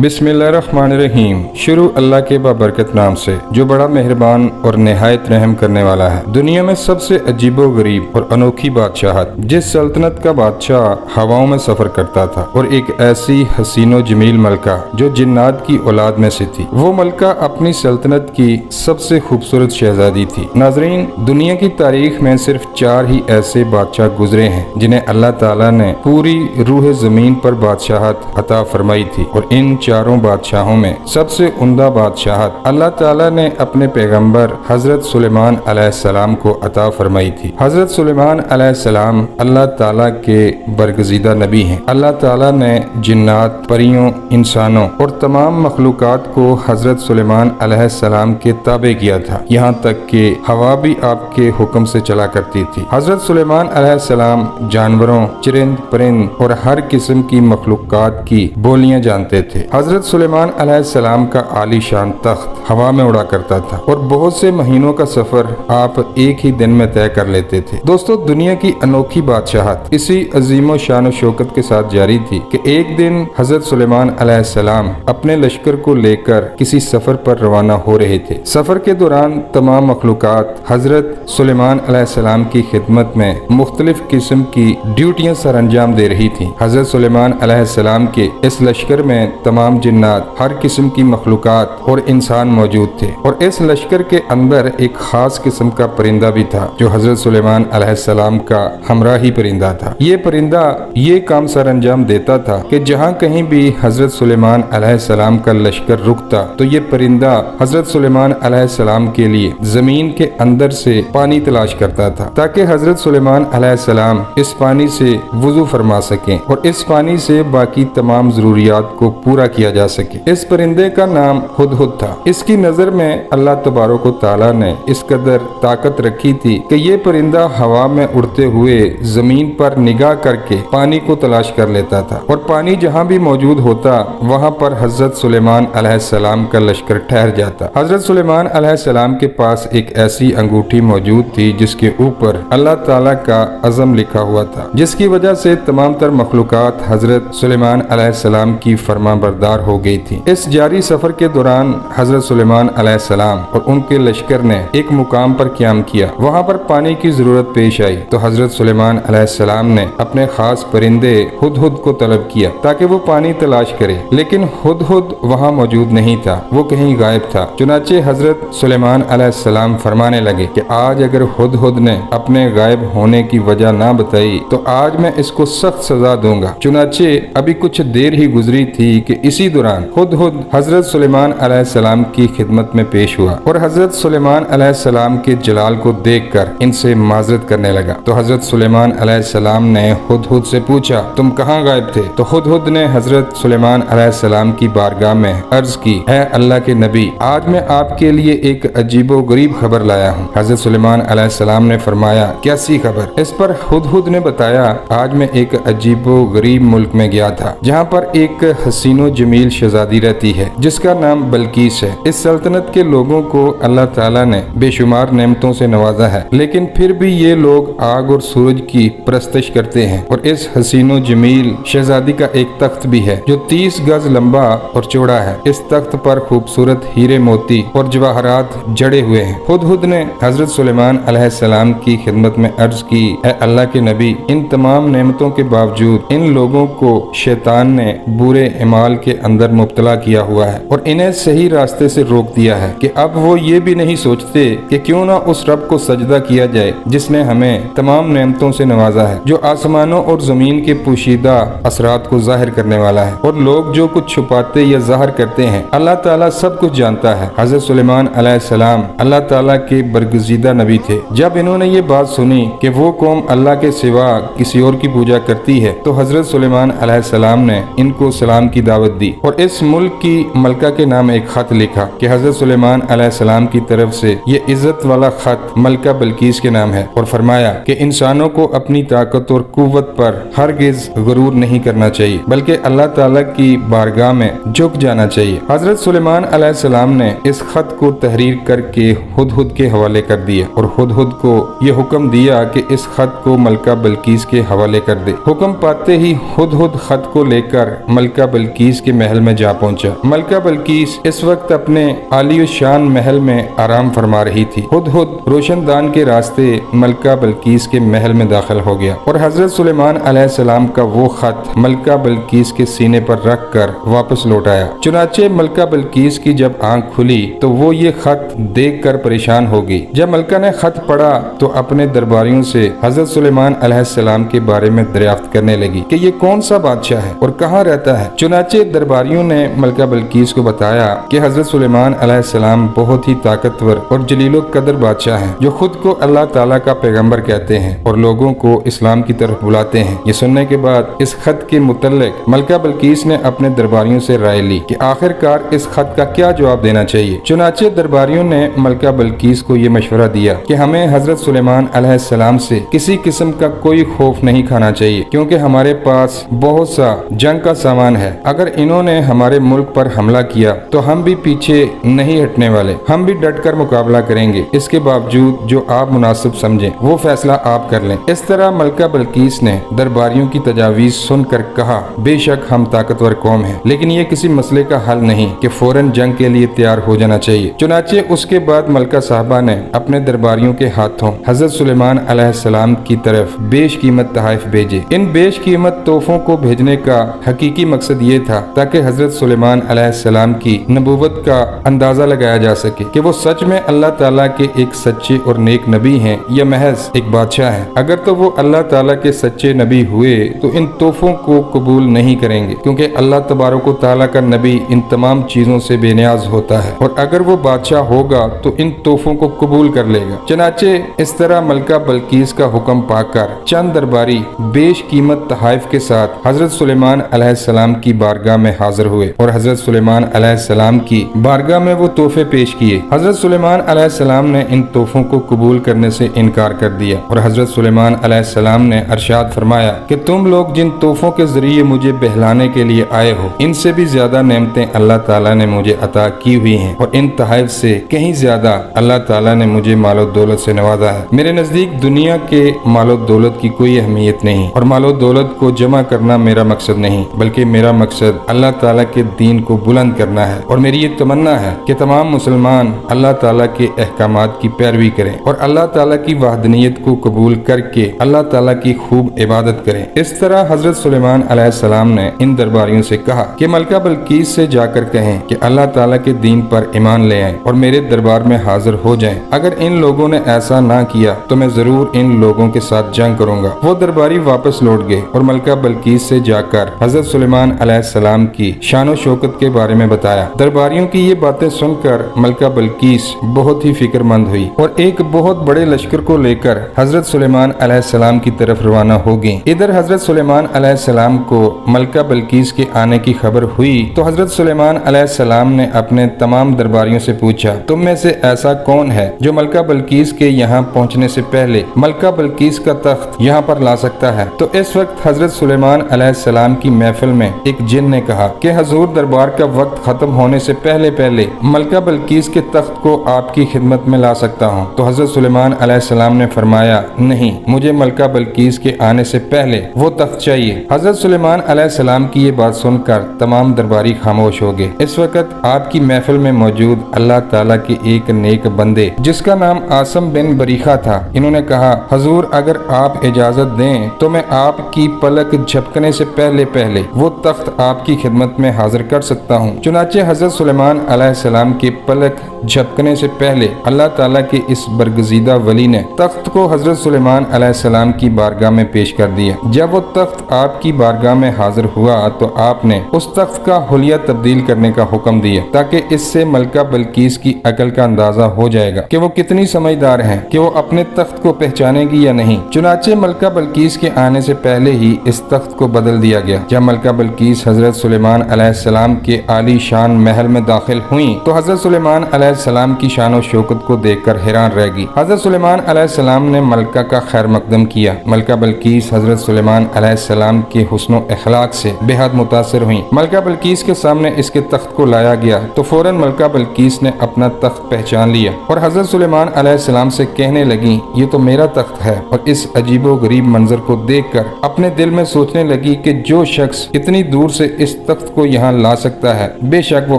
बिस्मिल्लाहिर्रहमानिर्रहीम। शुरू अल्लाह के बाबरकत नाम से जो बड़ा मेहरबान और निहायत रहम करने वाला है। दुनिया में सबसे अजीबो गरीब और अनोखी बादशाहत, जिस सल्तनत का बादशाह हवाओं में सफर करता था और एक ऐसी हसीनो जमील मलका जो जिन्नात की औलाद में से थी। वो मलका अपनी सल्तनत की सबसे खूबसूरत शहजादी थी। नाजरीन, दुनिया की तारीख में सिर्फ 4 ही ऐसे बादशाह गुजरे हैं जिन्हें अल्लाह ताला ने पूरी रूह जमीन पर बादशाहत अता फरमाई थी, और इन चारों बादशाहों में सबसे उम्दा बादशाहत अल्लाह ताला ने अपने पैगंबर हजरत सुलेमान अलैहिस्सलाम को अता फरमाई थी। हजरत सुलेमान अलैहिस्सलाम अल्लाह ताला के बरगजीदा नबी हैं। अल्लाह ताला ने जिन्नात, परियों, इंसानों और तमाम मखलूकात को हजरत सुलेमान अलैहिस्सलाम के ताबे किया था, यहाँ तक कि हवा भी आपके हुक्म से चला करती थी। हजरत सुलेमान अलैहिस्सलाम जानवरों, चरिंद परिंद और हर किस्म की मखलूकात की बोलियां जानते थे। हजरत सुलेमान अलैहिस्सलाम का आलीशान तख्त हवा में उड़ा करता था और बहुत से महीनों का सफर आप एक ही दिन में तय कर लेते थे। दोस्तों, दुनिया की अनोखी बादशाहत इसी अजीमो शान शौकत के साथ जारी थी कि एक दिन हजरत सुलेमान अलैहिस्सलाम अपने लश्कर को लेकर किसी सफर पर रवाना हो रहे थे। सफर के दौरान तमाम मखलूकात हजरत सुलेमान अलैहिस्सलाम की खिदमत में मुख्तलिफ किस्म की ड्यूटियां सर अंजाम दे रही थी। हजरत सुलेमान अलैहिस्सलाम के इस लश्कर में तमाम जिन्नात, हर किस्म की मखलूकात और इंसान मौजूद थे, और इस लश्कर के अंदर एक खास किस्म का परिंदा भी था जो हजरत सुलेमान अलैहिस्सलाम का हमराही परिंदा था। ये परिंदा ये काम सर अंजाम देता था कि जहाँ कहीं भी हजरत सुलेमान अलैहिस्सलाम का लश्कर रुकता तो ये परिंदा हजरत सुलेमान अलैहिस्सलाम के लिए जमीन के अंदर से पानी तलाश करता था, ताकि हजरत सुलेमान अलैहिस्सलाम इस पानी से वुजू फरमा सकें और इस पानी से बाकी तमाम जरूरियात को पूरा किया जा सके। इस परिंदे का नाम हुदहुद था। इसकी नजर में अल्लाह तबारक व तआला ने इस कदर ताकत रखी थी कि ये परिंदा हवा में उड़ते हुए जमीन पर निगाह करके पानी को तलाश कर लेता था, और पानी जहाँ भी मौजूद होता वहाँ पर हजरत सुलेमान अलैहिस्सलाम का लश्कर ठहर जाता। हजरत सुलेमान अलैहिस्सलाम के पास एक ऐसी अंगूठी मौजूद थी जिसके ऊपर अल्लाह ताला का अज़म लिखा हुआ था, जिसकी वजह से तमाम तर मखलूकात हजरत सुलेमान अलैहिस्सलाम की फरमा बरदार हो गई थी। इस जारी सफर के दौरान हजरत सुलेमान अलैहिस्सलाम और उनके लश्कर ने एक मुकाम पर क़याम किया। वहाँ पर पानी की जरूरत पेश आई तो हजरत सुलेमान अलैहिस्सलाम ने अपने खास परिंदे हुदहुद को तलब किया ताकि वो पानी तलाश करे, लेकिन हुदहुद वहाँ मौजूद नहीं था, वो कहीं गायब था। चुनाचे हजरत सुलेमान अलैहिस्सलाम फरमाने लगे कि आज अगर हुदहुद ने अपने गायब होने की वजह ना बताई तो आज मैं इसको सख्त सजा दूंगा। चुनाचे अभी कुछ देर ही गुजरी थी कि इसी दौरान हुदहुद हजरत सुलेमान अलैहिस्सलाम की खिदमत में पेश हुआ और हजरत सुलेमान अलैहिस्सलाम के जलाल को देखकर इनसे माजरत करने लगा। तो हजरत सुलेमान अलैहिस्सलाम ने हुदहुद से पूछा, तुम कहाँ गायब थे? तो हुदहुद ने हजरत सुलेमान अलैहिस्सलाम की बारगाह में अर्ज की, है अल्लाह के नबी, आज मैं आपके लिए एक अजीबो गरीब खबर लाया हूँ। हजरत सुलेमान अलैहिस्सलाम ने फरमाया, कैसी खबर? इस पर हुदहुद ने बताया, आज मैं एक अजीबो गरीब मुल्क में गया था जहाँ पर एक हसीनो जमील शहजादी रहती है जिसका नाम बल्कीस है। इस सल्तनत के लोगों को अल्लाह ताला ने बेशुमार नेमतों से नवाजा है, लेकिन फिर भी ये लोग आग और सूरज की परस्तिश करते हैं, और इस हसीनो जमील शहजादी का एक तख्त भी है जो 30 गज लंबा और चौड़ा है। इस तख्त पर खूबसूरत हीरे मोती और जवाहरात जड़े हुए हैं। हुदहुद ने हजरत सुलेमान अलैहिस्सलाम की खिदमत में अर्ज की, है अल्लाह के नबी, इन तमाम नेमतों के बावजूद इन लोगों को शैतान ने बुरे इमाल के अंदर मुब्तला किया हुआ है और इन्हें सही रास्ते से रोक दिया है कि अब वो ये भी नहीं सोचते कि क्यों ना उस रब को सजदा किया जाए जिसने हमें तमाम नेमतों से नवाजा है, जो आसमानों और जमीन के पोशीदा असरात को जाहिर करने वाला है, और लोग जो कुछ छुपाते या जाहिर करते हैं अल्लाह ताला सब कुछ जानता है। हजरत सुलेमान अलैहिस्सलाम अल्लाह ताला के बरगजीदा नबी थे। जब इन्होंने ये बात सुनी कि वो कौम अल्लाह के सिवा किसी और की पूजा करती है तो हजरत सुलेमान अलैहिस्सलाम ने इनको सलाम की दावत दी और इस मुल्क की मलका के नाम एक खत लिखा कि हजरत सुलेमान अलैहिस्सलाम की तरफ से ये इज्जत वाला खत मलका बल्कीस के नाम है, और फरमाया कि इंसानों को अपनी ताकत और कुव्वत पर हरगिज गुरूर नहीं करना चाहिए बल्कि अल्लाह ताला की बारगाह में झुक जाना चाहिए। हजरत सुलेमान अलैहिस्सलाम ने इस खत को तहरीर करके हुदहुद के हवाले कर दिया और हुदहुद को ये हुक्म दिया कि इस खत को मलका बल्कीस के हवाले कर दे। हुक्म पाते ही हुदहुद खत को लेकर मलका बल्कीस के महल में जा पहुंचा। मलका बल्कीस इस वक्त अपने आलियो शान महल में आराम फरमा रही थी। खुद रोशनदान के रास्ते मलका बल्कीस के महल में दाखिल हो गया और हजरत सुलेमान अलैहिस्सलाम का वो खत मलका बल्कीस के सीने पर रख कर वापस लौट आया। चुनाचे मलका बल्कीस की जब आंख खुली तो वो ये खत देख कर परेशान हो गई। जब मलका ने खत पढ़ा तो अपने दरबारियों से हजरत सुलेमान अलैहिस्सलाम के बारे में दरियाफ्त करने लगी कि ये कौन सा बादशाह है और कहाँ रहता है। चुनाचे दरबारियों ने मलका बल्कीस को बताया कि हजरत सुलेमान अलैहिस्सलाम बहुत ही ताकतवर और जलीलो कदर बादशाह हैं, जो खुद को अल्लाह ताला का पैगंबर कहते हैं और लोगों को इस्लाम की तरफ बुलाते हैं। ये सुनने के बाद इस खत के मुतल्लिक मलका बल्कीस ने अपने दरबारियों से राय ली कि आखिरकार इस खत का क्या जवाब देना चाहिए। चुनाचे दरबारियों ने मलका बल्कीस को ये मशवरा दिया कि हमें हजरत सुलेमान अलैहिस्सलाम से किसी किस्म का कोई खौफ नहीं खाना चाहिए, क्योंकि हमारे पास बहुत सा जंग का सामान है। अगर इन्होंने हमारे मुल्क पर हमला किया तो हम भी पीछे नहीं हटने वाले, हम भी डट कर मुकाबला करेंगे। इसके बावजूद जो आप मुनासिब समझें वो फैसला आप कर लें। इस तरह मलका बल्कीस ने दरबारियों की तजावीज सुनकर कहा, बेशक हम ताकतवर कौम हैं, लेकिन ये किसी मसले का हल नहीं कि फौरन जंग के लिए तैयार हो जाना चाहिए। चुनाचे उसके बाद मलका साहबा ने अपने दरबारियों के हाथों हजरत सुलेमान अलैहिस्सलाम की तरफ बेशकीमत तोहफे भेजे। इन बेशकीमत तोहफों को भेजने का हकीकी मकसद ये था ताकि हजरत सुलेमान अलैहिस्सलाम की नबूवत का अंदाजा लगाया जा सके कि वो सच में अल्लाह ताला के एक सच्चे और नेक नबी हैं या महज एक बादशाह हैं। अगर तो वो अल्लाह ताला के सच्चे नबी हुए तो इन तोहफों को कबूल नहीं करेंगे, क्योंकि अल्लाह तबारक व तआला का नबी इन तमाम चीजों से बेनियाज होता है, और अगर वो बादशाह होगा तो इन तोहफों को कबूल कर लेगा। चनाचे इस तरह मलका बल्कीस का हुक्म पाकर चंद दरबारी बेशकीमत तोहफे के साथ हजरत सुलेमान अलैहिस्सलाम की बारगाह में हाजिर हुए और हजरत सुलेमान अलैहिस्सलाम की बारगाह में वो तोहफे पेश किए। हजरत सुलेमान अलैहिस्सलाम ने इन तोहफों को कबूल करने से इनकार कर दिया और हजरत सुलेमान अलैहिस्सलाम ने अरशाद फरमाया कि तुम लोग जिन तोहफों के जरिए मुझे बहलाने के लिए आए हो, इनसे भी ज्यादा नेमतें अल्लाह ताला ने मुझे अता की हुई हैं, और इन तोहफे से कहीं ज्यादा अल्लाह ताला ने मुझे मालो दौलत से नवाजा है। मेरे नजदीक दुनिया के मालो दौलत की कोई अहमियत नहीं और मालो दौलत को जमा करना मेरा मकसद नहीं, बल्कि मेरा मकसद अल्लाह ताला के दीन को बुलंद करना है। और मेरी ये तमन्ना है कि तमाम मुसलमान अल्लाह ताला के अहकामात की पैरवी करें और अल्लाह ताला की वहदनियत को कबूल करके अल्लाह ताला की खूब इबादत करें। इस तरह हजरत सुलेमान अलैहिस्सलाम ने इन दरबारियों से कहा कि मलका बल्कीस से जाकर कहें कि अल्लाह ताला के दीन पर ईमान ले आएं और मेरे दरबार में हाजिर हो जाएं। अगर इन लोगों ने ऐसा ना किया तो मैं जरूर इन लोगों के साथ जंग करूंगा। वो दरबारी वापस लौट गए और मलका बल्कीस से जाकर हजरत सुलेमान अलैहिस्सलाम की शानो शौकत के बारे में बताया। दरबारियों की ये बातें सुनकर मलका बल्कीस बहुत ही फिक्रमंद हुई और एक बहुत बड़े लश्कर को लेकर हजरत सुलेमान अलैहिस्सलाम की तरफ रवाना हो गई। इधर हजरत सुलेमान अलैहिस्सलाम को मलका बल्कीस के आने की खबर हुई तो हजरत सुलेमान अलैहिस्सलाम ने अपने तमाम दरबारियों से पूछा, तुम में से ऐसा कौन है जो मलका बल्कीस के यहाँ पहुँचने से पहले मलका बल्कीस का तख्त यहाँ पर ला सकता है। तो इस वक्त हजरत सुलेमान अलैहिस्सलाम की महफिल में एक जिन ने कहा कि हजूर दरबार का वक्त खत्म होने से पहले पहले मलका बल्कीस के तख्त को आपकी खिदमत में ला सकता हूँ। तो हजरत सुलेमान अलैहिस्सलाम ने फरमाया, नहीं, मुझे मलका बल्कीस के आने से पहले वो तख्त चाहिए। हजरत सुलेमान अलैहिस्सलाम की ये बात सुनकर तमाम दरबारी खामोश हो गए। इस वक्त आपकी महफिल में मौजूद अल्लाह ताला के एक नेक बंदे जिसका नाम आसम बिन बरीखा था, इन्होंने कहा, हजूर अगर आप इजाजत दें तो मैं आपकी पलक झपकने से पहले पहले वो तख्त आपकी खिदमत में हाजिर कर सकता हूँ। चुनाचे हजरत सुलेमान अलैहिस्सलाम के पलक झपकने से पहले अल्लाह ताला के इस बरगजीदा वली ने तख्त को हजरत सुलेमान अलैहिस्सलाम की बारगाह में पेश कर दिया। जब वो तख्त आपकी बारगाह में हाजिर हुआ तो आपने उस तख्त का हुलिया तब्दील करने का हुक्म दिया, ताकि इससे मलका बल्कीस की अकल का अंदाजा हो जाएगा कि वो कितनी समझदार हैं कि वो अपने तख्त को पहचानेगी या नहीं। चुनाचे मलका बल्कीस के आने से पहले ही इस तख्त को बदल दिया गया। जब मलका बल्कीस हजरत सुलेमान अलैहिस्सलाम के आली शान महल में दाखिल हुई तो हजरत सुलेमान अलैहिस्सलाम की शान और शौकत को देखकर हैरान रह गई। हजरत सुलेमान अलैहिस्सलाम ने मलका का खैर मकदम किया। मलका बल्कीस हजरत सुलेमान अलैहिस्सलाम के हुस्न और अखलाक से बेहद मुतासिर हुई। मलका बल्कीस के सामने इसके तख्त को लाया गया तो फौरन मलका बल्कीस ने अपना तख्त पहचान लिया और हजरत सुलेमान अलैहिस्सलाम से कहने लगी, ये तो मेरा तख्त है। और इस अजीबो गरीब मंजर को देखकर अपने दिल में सोचने लगी कि जो शख्स इतनी दूर से इस اس تخت کو یہاں لا سکتا ہے، بے شک وہ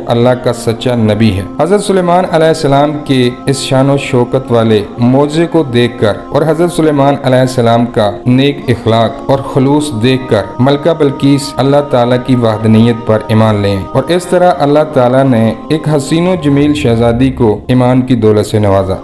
اللہ کا سچا نبی ہے۔ حضرت سلیمان علیہ السلام کے اس شان و شوکت والے معجزے کو دیکھ کر اور حضرت سلیمان علیہ السلام کا نیک اخلاق اور خلوص دیکھ کر ملکہ بلقیس اللہ تعالیٰ کی وحدانیت پر ایمان لیں، اور اس طرح اللہ تعالیٰ نے ایک حسین و جمیل شہزادی کو ایمان کی دولت سے نوازا۔